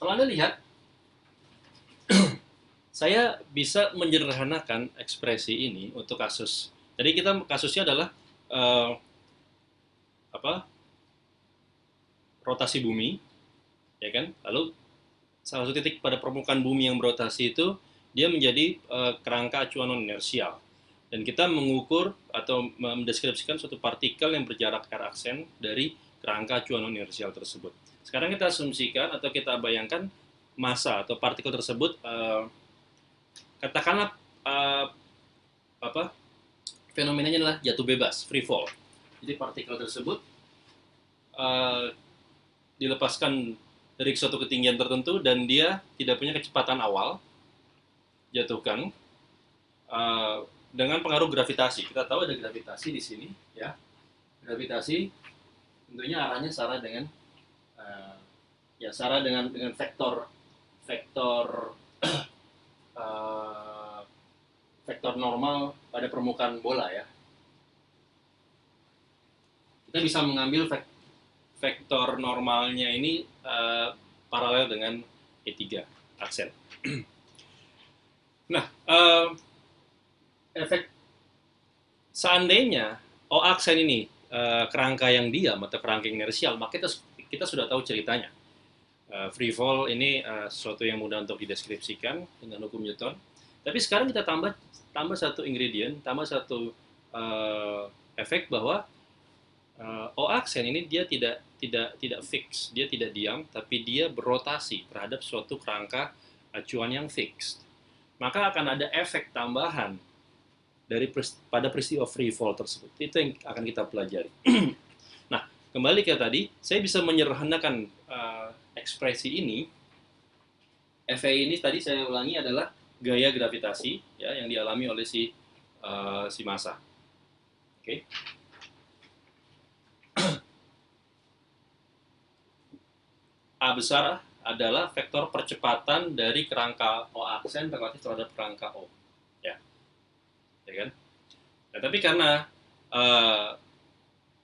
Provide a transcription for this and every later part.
Kalau Anda lihat, saya bisa menyederhanakan ekspresi ini untuk kasus. Jadi kita kasusnya adalah eh, apa? Rotasi bumi, ya kan? Lalu salah satu titik pada permukaan bumi yang berotasi itu dia menjadi kerangka acuan non inersial. Dan kita mengukur atau mendeskripsikan suatu partikel yang berjarak r aksen dari kerangka acuan non inersial tersebut. Sekarang kita asumsikan atau kita bayangkan massa atau partikel tersebut katakanlah uh, apa fenomenanya adalah jatuh bebas, free fall. Jadi partikel tersebut uh, dilepaskan dari suatu ketinggian tertentu dan dia tidak punya kecepatan awal jatuhkan dengan pengaruh gravitasi. Kita tahu ada gravitasi di sini, ya. Gravitasi tentunya arahnya sama dengan ya sama dengan vektor vektor uh, vektor normal pada permukaan bola, ya. Kita bisa mengambil vektor normalnya ini paralel dengan E3 aksen. Nah, efek seandainya O aksen ini kerangka yang diam atau kerangka inersial, maka kita sudah tahu ceritanya. Free fall ini sesuatu yang mudah untuk dideskripsikan dengan hukum Newton. Tapi sekarang kita tambah satu ingredient, tambah satu efek bahwa O aksen ini dia tidak fix, dia tidak diam, tapi dia berotasi terhadap suatu kerangka acuan yang fixed. Maka akan ada efek tambahan pada peristiwa free fall tersebut. Itu yang akan kita pelajari. Nah, kembali ke tadi, saya bisa menyederhanakan ekspresi ini. Fa ini tadi saya ulangi adalah gaya gravitasi, ya, yang dialami oleh si massa. Oke. A besar adalah vektor percepatan dari kerangka O aksen relatif terhadap kerangka O, ya kan? Nah, tapi karena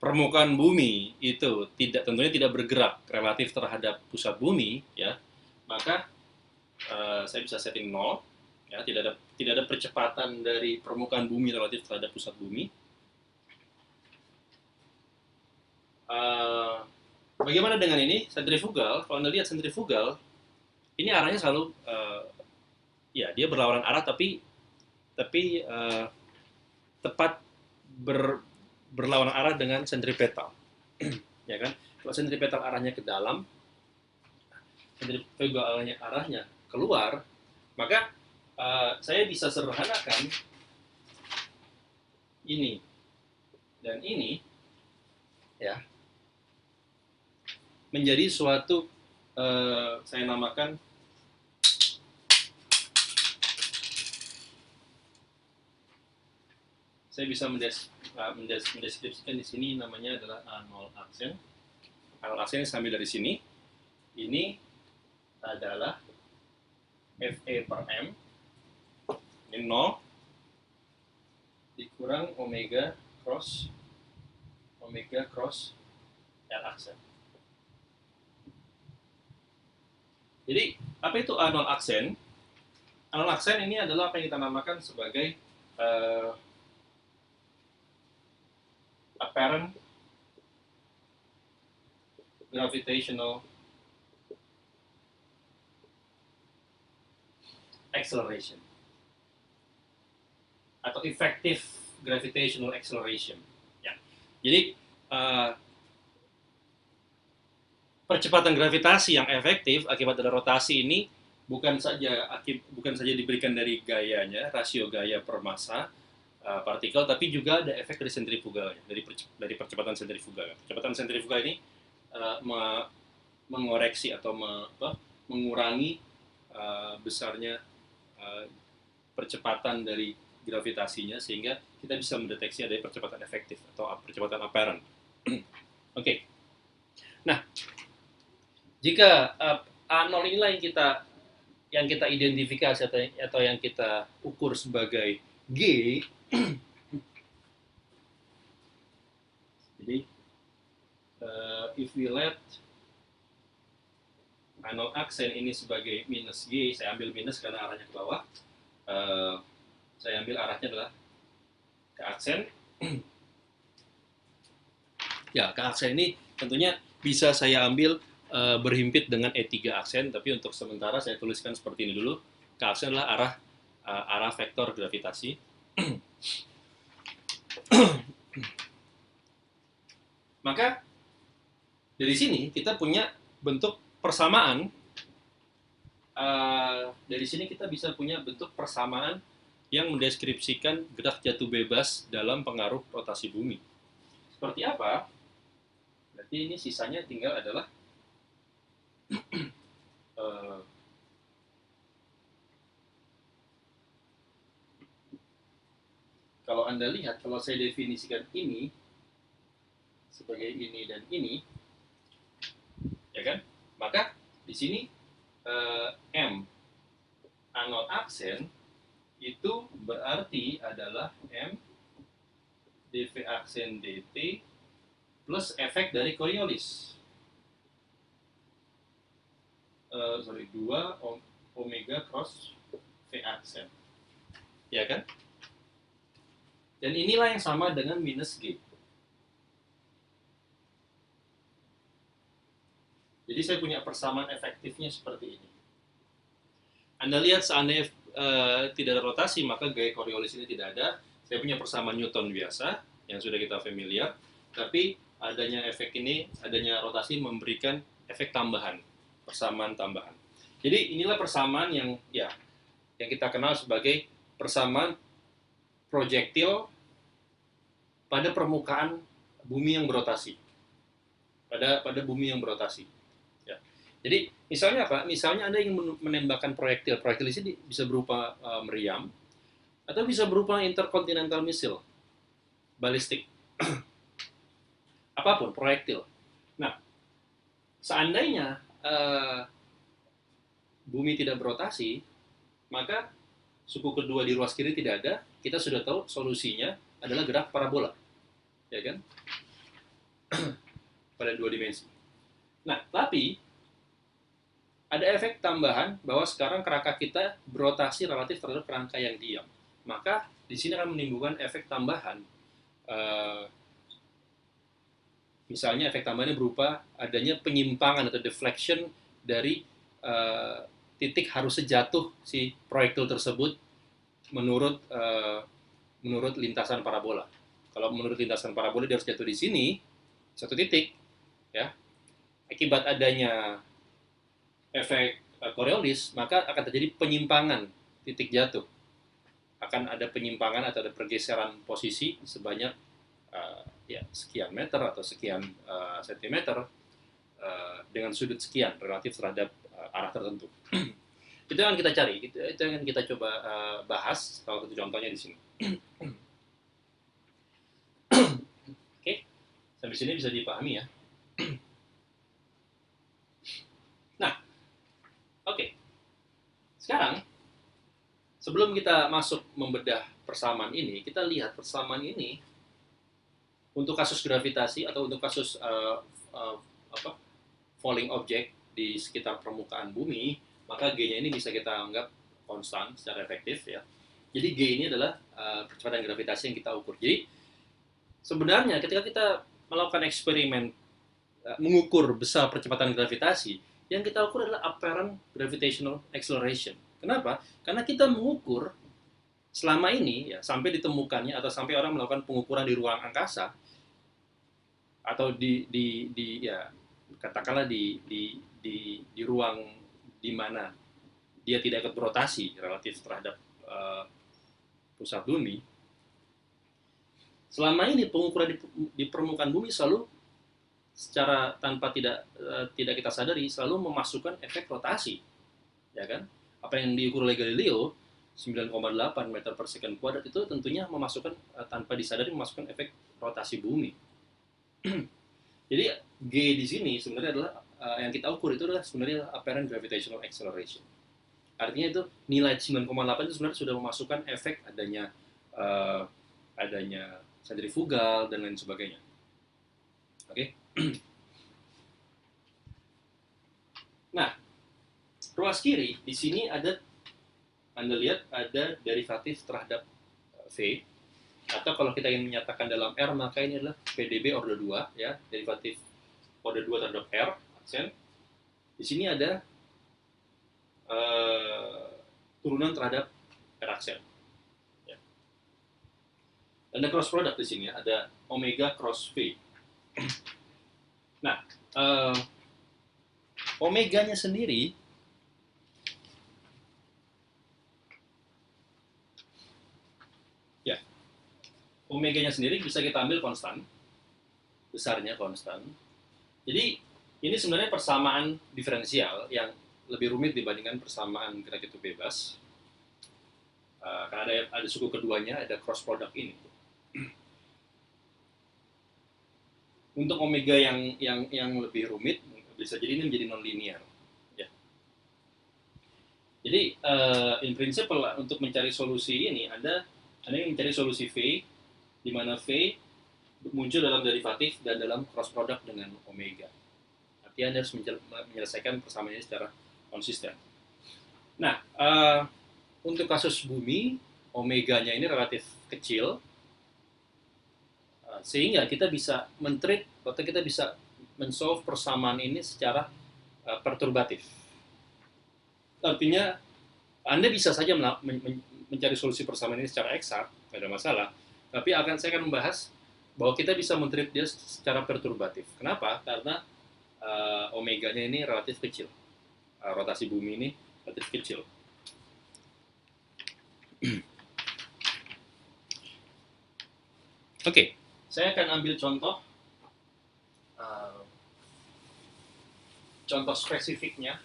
permukaan bumi itu tentunya tidak bergerak relatif terhadap pusat bumi, ya, maka saya bisa setting 0, ya, tidak ada percepatan dari permukaan bumi relatif terhadap pusat bumi. Bagaimana dengan ini? Sentrifugal, kalau Anda lihat sentrifugal, ini arahnya selalu, ya, dia berlawanan arah, tapi tepat berlawanan arah dengan sentripetal. Ya kan? Kalau sentripetal arahnya ke dalam, sentrifugal arahnya keluar, maka saya bisa sederhanakan ini dan ini, ya, menjadi suatu saya namakan saya bisa mendeskripsikan di sini namanya adalah A0 aksen. A0 aksen saya ambil dari sini. Ini adalah Fa per M. Ini 0 dikurang omega cross R aksen. Jadi, apa itu A0 aksen? A0 aksen ini adalah apa yang kita namakan sebagai apparent gravitational acceleration atau effective gravitational acceleration, ya. Jadi percepatan gravitasi yang efektif akibat dari rotasi ini bukan saja diberikan dari gayanya, rasio gaya per massa partikel, tapi juga ada efek dari sentrifugalnya, dari percepatan sentrifugal. Percepatan sentrifugal ini mengoreksi atau mengurangi besarnya percepatan dari gravitasinya, sehingga kita bisa mendeteksi ada percepatan efektif atau percepatan apparent. Oke. Nah, jika A0 inilah yang kita identifikasi atau yang kita ukur sebagai G, jadi if we let anode aksen ini sebagai minus G, saya ambil minus karena arahnya ke bawah. Saya ambil arahnya adalah ke aksen. Ya, ke aksen ini tentunya bisa saya ambil berhimpit dengan E3 aksen, tapi untuk sementara saya tuliskan seperti ini dulu. Ke aksen adalah arah vektor gravitasi. Maka dari sini kita punya bentuk persamaan. Dari sini kita bisa punya bentuk persamaan yang mendeskripsikan gerak jatuh bebas dalam pengaruh rotasi bumi. Seperti apa? Berarti ini sisanya tinggal adalah kalau Anda lihat, kalau saya definisikan ini sebagai ini dan ini, ya kan? Maka di sini M anode aksen itu berarti adalah M dV aksen dt plus efek dari Coriolis. 2 omega cross V aksen. Ya kan? Dan inilah yang sama dengan minus G. Jadi saya punya persamaan efektifnya seperti ini. Anda lihat seandainya tidak ada rotasi, maka gaya Coriolis ini tidak ada. Saya punya persamaan Newton biasa, yang sudah kita familiar. Tapi adanya efek ini, adanya rotasi memberikan efek tambahan, persamaan tambahan. Jadi inilah persamaan yang kita kenal sebagai persamaan proyektil pada permukaan bumi yang berotasi. Pada bumi yang berotasi. Ya. Jadi misalnya apa? Misalnya Anda ingin menembakkan proyektil. Proyektil di sini bisa berupa meriam atau bisa berupa intercontinental missile, balistik. Apapun proyektil. Nah, seandainya bumi tidak berotasi, maka suku kedua di ruas kiri tidak ada. Kita sudah tahu solusinya adalah gerak parabola, ya kan? Pada 2 dimensi. Nah, tapi ada efek tambahan bahwa sekarang kerangka kita berotasi relatif terhadap kerangka yang diam. Maka di sini akan menimbulkan efek tambahan. Misalnya efek tambahannya berupa adanya penyimpangan atau deflection dari titik harusnya jatuh si proyektil tersebut menurut lintasan parabola. Kalau menurut lintasan parabola dia harus jatuh di sini, satu titik, ya. Akibat adanya efek Coriolis, maka akan terjadi penyimpangan titik jatuh. Akan ada penyimpangan atau ada pergeseran posisi sebanyak sekian meter atau sekian sentimeter dengan sudut sekian relatif terhadap arah tertentu. Itu yang kita cari, itu yang kita coba bahas. Salah satu contohnya di sini. Oke, sampai sini bisa dipahami ya. Nah, oke. Sekarang sebelum kita masuk membedah persamaan ini, kita lihat persamaan ini untuk kasus gravitasi atau untuk kasus falling object di sekitar permukaan bumi, maka G-nya ini bisa kita anggap konstan secara efektif ya. Jadi G ini adalah percepatan gravitasi yang kita ukur. Jadi sebenarnya ketika kita melakukan eksperimen mengukur besar percepatan gravitasi, yang kita ukur adalah apparent gravitational acceleration. Kenapa? Karena kita mengukur selama ini ya sampai ditemukannya atau sampai orang melakukan pengukuran di ruang angkasa atau katakanlah di ruang di mana dia tidak ikut berotasi relatif terhadap pusat bumi. Selama ini pengukuran di permukaan bumi selalu secara tanpa tidak kita sadari selalu memasukkan efek rotasi, ya kan? Apa yang diukur oleh Galileo 9,8 meter per second kuadrat itu tentunya memasukkan tanpa disadari memasukkan efek rotasi bumi. Jadi G di sini sebenarnya adalah yang kita ukur itu adalah sebenarnya apparent gravitational acceleration. Artinya itu nilai 9,8 itu sebenarnya sudah memasukkan efek adanya sentrifugal dan lain sebagainya. Oke. Nah, Ruas kiri, di sini ada, Anda lihat ada derivatif terhadap V, atau kalau kita ingin menyatakan dalam R, maka ini adalah PDB order 2, ya, derivatif order 2 terhadap R, aksen. Di sini ada turunan terhadap R aksen. Ya. Dan ada cross product di sini, ya, ada omega cross V. Nah, omeganya sendiri omeganya sendiri bisa kita ambil konstan, besarnya konstan. Jadi ini sebenarnya persamaan diferensial yang lebih rumit dibandingkan persamaan gerak itu bebas. Karena ada suku keduanya, ada cross product ini. Untuk omega yang lebih rumit, bisa jadi ini menjadi nonlinear. Ya. Jadi in principle untuk mencari solusi ini, Anda ingin mencari solusi V, di mana V muncul dalam derivatif dan dalam cross product dengan omega. Artinya Anda harus menyelesaikan persamaan ini secara konsisten. Nah, untuk kasus bumi, omeganya ini relatif kecil, sehingga kita bisa men-treat atau kita bisa men-solve persamaan ini secara perturbatif. Artinya, Anda bisa saja mencari solusi persamaan ini secara eksak, tidak ada masalah. Tapi saya akan membahas bahwa kita bisa men-treat dia secara perturbatif. Kenapa? Karena omeganya ini relatif kecil. Rotasi bumi ini relatif kecil. Oke, saya akan ambil contoh spesifiknya.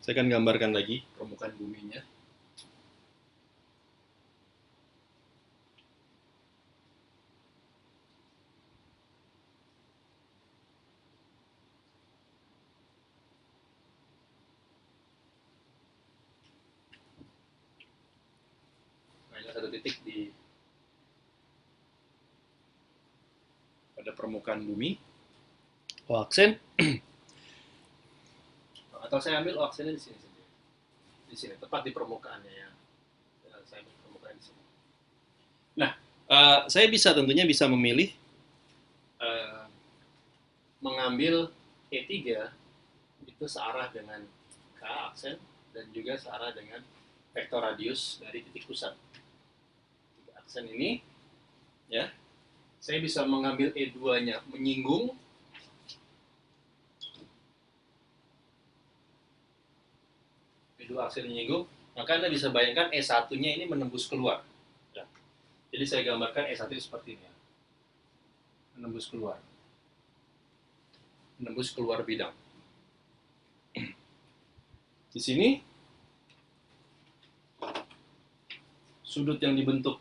Saya akan gambarkan lagi permukaan buminya. Nah, ini satu titik pada permukaan bumi. Aksen. Atau saya ambil aksennya di sini saja. Di sini, tepat di permukaannya ya. Saya ambil permukaan di sini. Nah, saya tentunya bisa memilih mengambil E3 itu searah dengan K aksen dan juga searah dengan vektor radius dari titik pusat. Aksen ini, ya, saya bisa mengambil E2-nya menyinggung aksen menyinggung, maka Anda bisa bayangkan E1-nya ini menembus keluar. Ya. Jadi saya gambarkan E1 seperti ini. Menembus keluar bidang. Di sini sudut yang dibentuk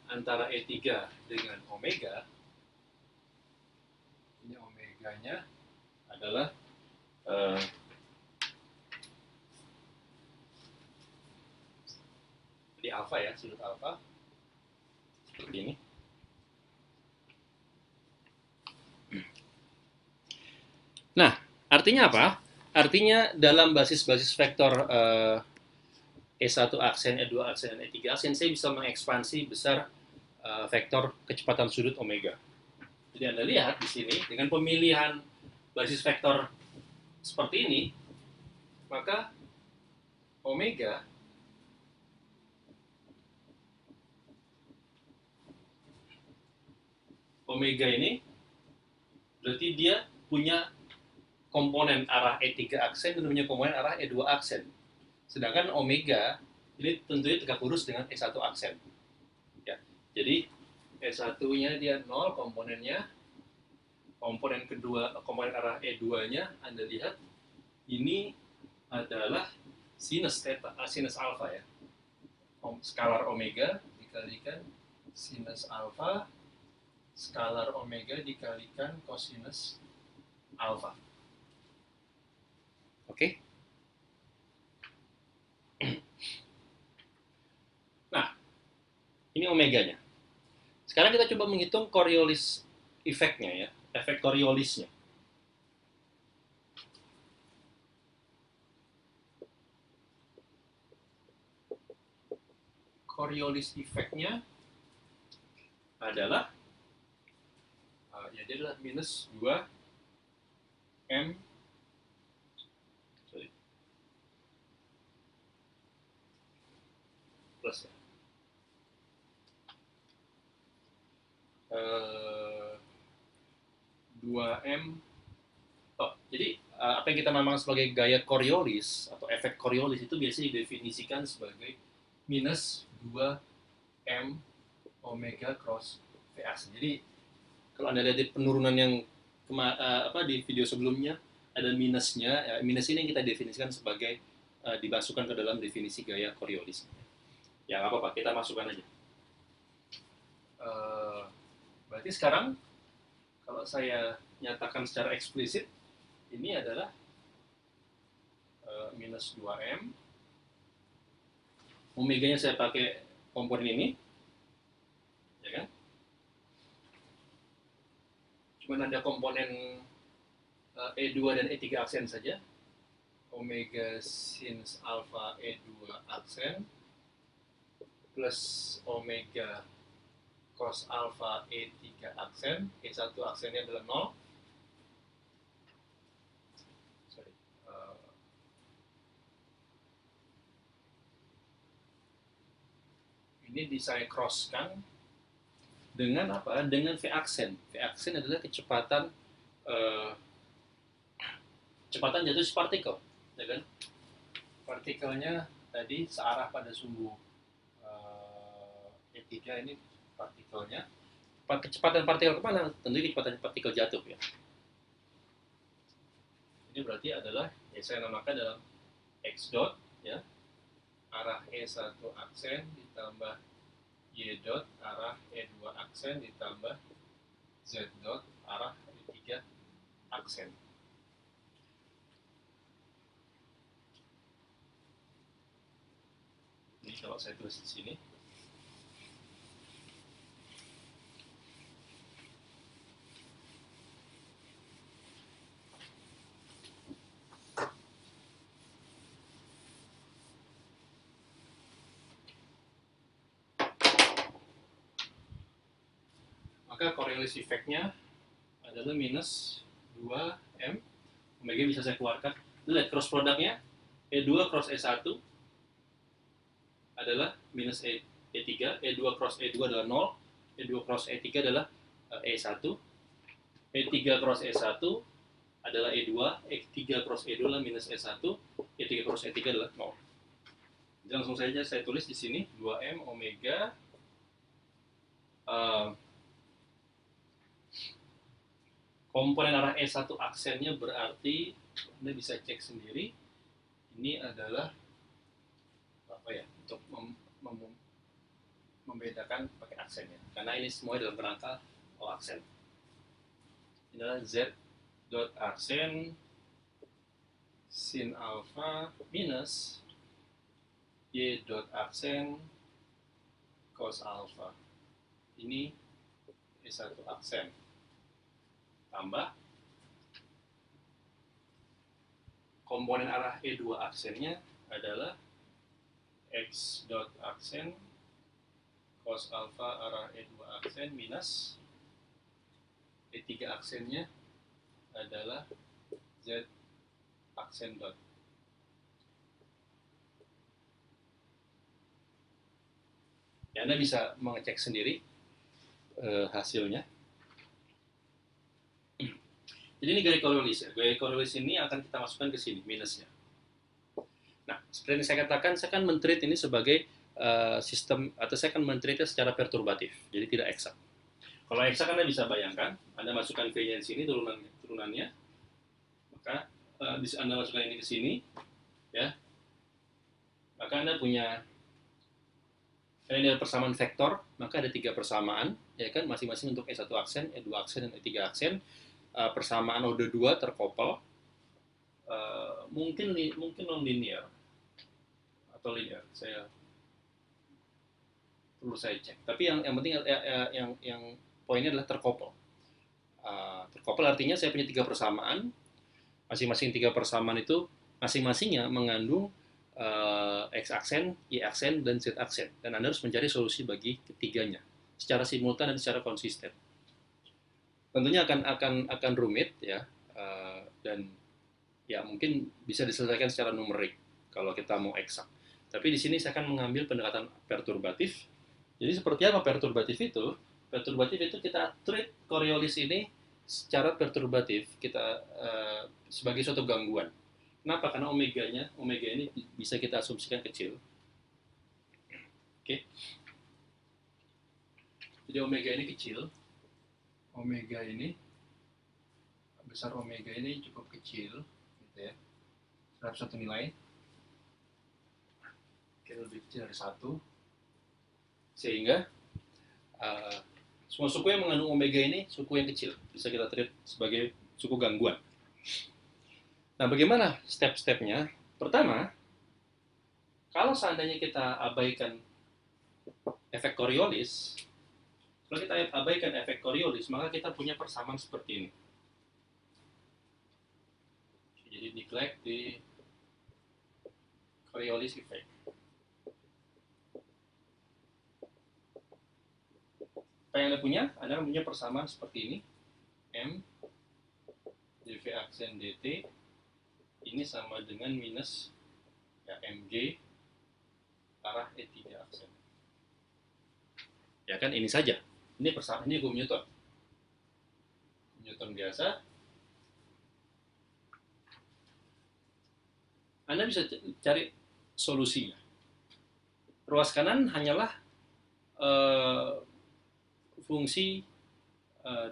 antara E3 dengan omega, ini omeganya adalah di alfa ya, sudut alfa seperti ini. Nah, artinya apa? Artinya dalam basis-basis vektor E1 aksen, E2 aksen, dan E3 aksen, saya bisa mengekspansi besar vektor kecepatan sudut omega. Jadi Anda lihat di sini, dengan pemilihan basis vektor seperti ini, maka omega ini berarti dia punya komponen arah E3 aksen dan punya komponen arah E2 aksen. Sedangkan omega ini tentunya tegak lurus dengan E1 aksen. Ya. Jadi E1-nya dia 0 komponennya. Komponen kedua, komponen arah E2-nya Anda lihat ini adalah sinus theta, sinus alfa ya. Skalar omega dikalikan sinus alfa skalar omega dikalikan kosinus alfa. Oke? Nah, ini omeganya. Sekarang kita coba menghitung Coriolis efeknya ya, efek Coriolisnya. Coriolis efeknya adalah ya dia adalah minus 2 M plus ya. 2M. Oh, jadi apa yang kita namakan sebagai gaya Coriolis atau efek Coriolis itu biasanya didefinisikan sebagai minus 2M omega cross VAC. Jadi kalau Anda lihat di penurunan yang di video sebelumnya ada minusnya, ya, minus ini yang kita definisikan sebagai dimasukkan ke dalam definisi gaya Coriolis. Ya nggak apa-apa, kita masukkan aja. Berarti sekarang kalau saya nyatakan secara eksplisit, ini adalah minus 2M. Omeganya saya pakai komponen ini, ya kan? Cuma ada komponen E2 dan E3 aksen saja. Omega sinus alfa E2 aksen plus omega cos alfa E3 aksen. E1 aksennya adalah 0. Ini saya crosskan dengan apa? Dengan V aksen. V aksen adalah kecepatan kecepatan jatuh si partikel, ya kan? Partikelnya tadi searah pada sumbu E3 ini partikelnya. Kecepatan partikel kemana? Tentu kecepatan partikel jatuh ya. Ini berarti adalah ya saya namakan dalam X dot ya, arah E1 aksen ditambah Y dot arah E2 aksen ditambah Z dot arah E3 aksen. Ini kalau saya tulis di sini. Maka Coriolis efeknya adalah minus 2M. Omega bisa saya keluarkan. Lihat cross produknya E2 cross E1 adalah minus E3, E2 cross E2 adalah 0, E2 cross E3 adalah E1, E3 cross E1 adalah E2, E3 cross E2 adalah minus E1, E3 cross E3 adalah 0. Jadi langsung saja saya tulis di sini 2M omega komponen arah E1 aksennya berarti Anda bisa cek sendiri. Ini adalah apa ya, untuk membedakan pakai aksennya. Karena ini semua dalam kerangka O aksen. Ini adalah Z dot aksen sin alpha minus Y dot aksen cos alpha. Ini E1 aksen. Tambah komponen arah E2 aksennya adalah X dot aksen cos alpha arah E2 aksen minus E3 aksennya adalah Z aksen dot. Ya, Anda bisa mengecek sendiri hasilnya. Jadi ini gaya Coriolis ya. Gaya Coriolis ini akan kita masukkan ke sini minusnya. Nah, seperti yang saya katakan, saya akan men-treat ini sebagai sistem, atau saya akan men-treatnya secara perturbatif, jadi tidak eksak. Kalau eksak Anda bisa bayangkan, Anda masukkan V-nya di sini, turunannya, maka Anda masukkan ini ke sini, ya, maka Anda punya, ini adalah persamaan vektor, maka ada 3 persamaan, ya kan, masing-masing untuk E1 aksen, E2 aksen, dan E3 aksen. Persamaan node 2 terkopel, mungkin non linear atau linear, perlu saya cek. Tapi yang penting yang poinnya adalah terkopel. Terkopel artinya saya punya 3 persamaan, masing-masing 3 persamaan itu masing-masingnya mengandung X aksen, Y aksen, dan Z aksen, dan Anda harus mencari solusi bagi ketiganya secara simultan dan secara konsisten. Tentunya akan rumit ya, dan ya mungkin bisa diselesaikan secara numerik kalau kita mau eksak. Tapi di sini saya akan mengambil pendekatan perturbatif. Jadi seperti apa perturbatif itu? Perturbatif itu kita treat Coriolis ini secara perturbatif, kita sebagai suatu gangguan. Kenapa? Karena omega ini bisa kita asumsikan kecil. Oke. Jadi omega ini kecil. Omega ini, besar omega ini cukup kecil, gitu ya. Terhadap satu nilai. Oke, lebih kecil dari 1. Sehingga semua suku yang mengandung omega ini suku yang kecil, bisa kita treat sebagai suku gangguan. Nah, bagaimana step-stepnya? Pertama, kalau seandainya kita abaikan efek Coriolis, maka kita punya persamaan seperti ini. Jadi neglect di Coriolis effect. Apa yang Anda punya? Anda punya persamaan seperti ini. M dv aksen dt ini sama dengan minus ya, mg arah E3 aksen. Ya kan, ini saja. Ini persamaan, ini hukum Newton. Newton biasa. Anda bisa cari solusinya. Ruas kanan hanyalah fungsi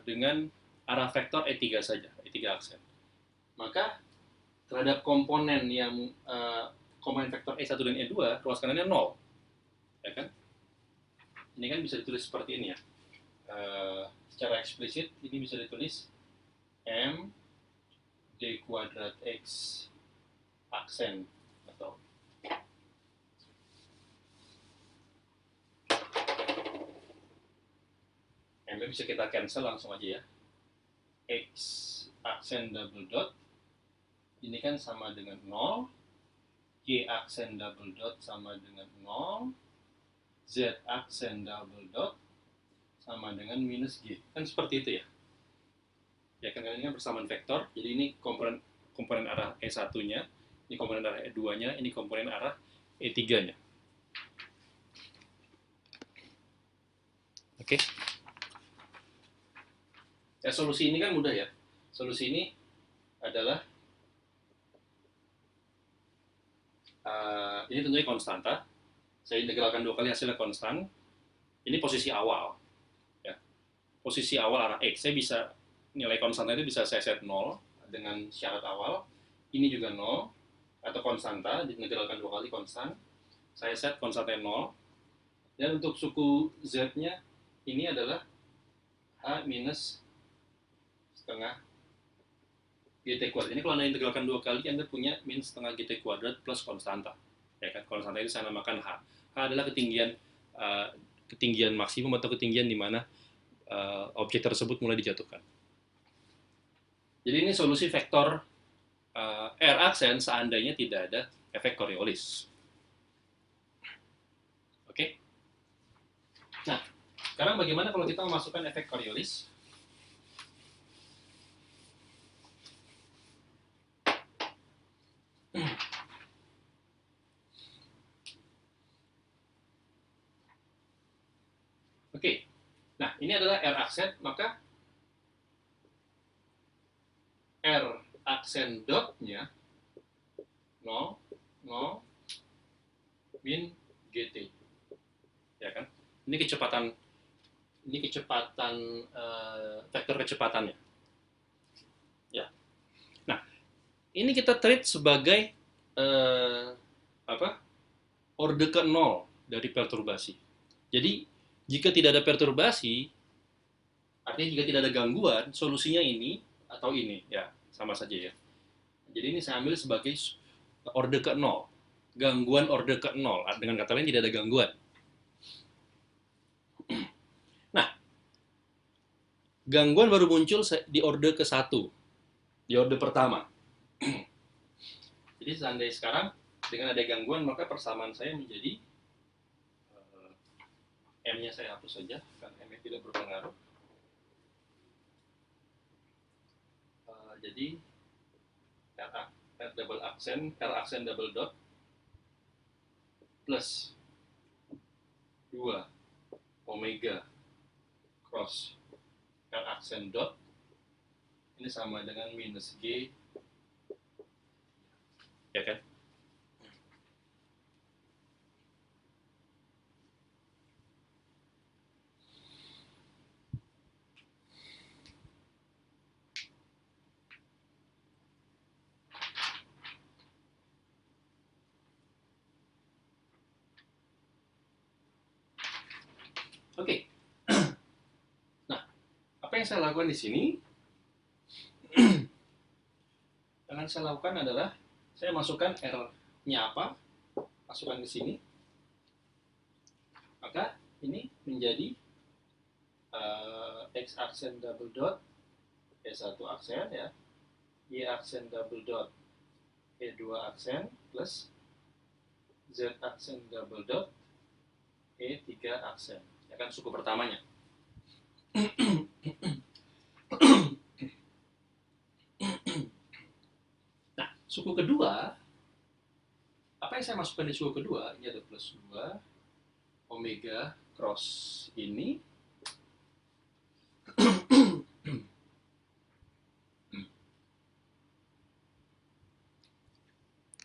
dengan arah vektor E3 saja, E3 aksen. Maka terhadap komponen yang komponen vektor E1 dan E2, ruas kanannya 0. Ya kan? Ini kan bisa ditulis seperti ini ya. Secara eksplisit ini bisa ditulis M D kuadrat X aksen atau M bisa kita cancel langsung aja ya. X aksen double dot ini kan sama dengan 0, Y aksen double dot sama dengan 0, Z aksen double dot sama dengan minus G. Kan seperti itu ya. Ya kan, ini kan persamaan vektor. Jadi ini komponen arah E1-nya, ini komponen arah E2-nya, ini komponen arah E3-nya. Oke. Ya, solusi ini kan mudah ya. Solusi ini adalah ini tentunya konstanta. Saya integralkan 2 kali, hasilnya konstan. Ini posisi awal. Ya. Posisi awal arah X. Saya bisa, nilai konstanta itu bisa saya set 0 dengan syarat awal. Ini juga 0. Atau konstanta, diintegralkan 2 kali konstan. Saya set konstantanya 0. Dan untuk suku Z-nya, ini adalah H minus setengah GT kuadrat. Ini kalau Anda integralkan 2 kali, Anda punya min setengah GT kuadrat plus konstanta. Ya kan, konstanta ini saya namakan H. H adalah ketinggian maksimum atau ketinggian di mana objek tersebut mulai dijatuhkan. Jadi ini solusi vektor R aksen seandainya tidak ada efek Coriolis. Oke. Nah, sekarang bagaimana kalau kita memasukkan efek Coriolis? Oke, nah ini adalah R aksen, maka R aksen dotnya 0, 0, min GT. Ya kan? Ini kecepatan vektor kecepatannya. Ya. Nah, ini kita treat sebagai orde ke 0 dari perturbasi. Jadi jika tidak ada perturbasi, Artinya jika tidak ada gangguan, solusinya ini atau ini, ya sama saja ya. Jadi ini saya ambil sebagai orde ke nol, gangguan orde ke nol. Dengan kata lain tidak ada gangguan. Nah, gangguan baru muncul di orde ke satu, di orde pertama. Jadi seandainya sekarang dengan ada gangguan, maka persamaan saya menjadi M-nya saya hapus saja, karena M-nya tidak berpengaruh. Jadi R double aksen, R aksen double dot plus 2 omega cross R aksen dot ini sama dengan minus G, ya kan? Oke. Nah, apa yang saya lakukan di sini? Yang saya lakukan adalah saya masukkan R-nya apa, masukkan ke sini, maka ini menjadi X aksen double dot E1 aksen ya, Y aksen double dot E2 aksen plus Z aksen double dot E3 aksen, ya kan, suku pertamanya. Nah, suku kedua, apa yang saya masukkan di suku kedua? Ini ada plus 2 omega cross ini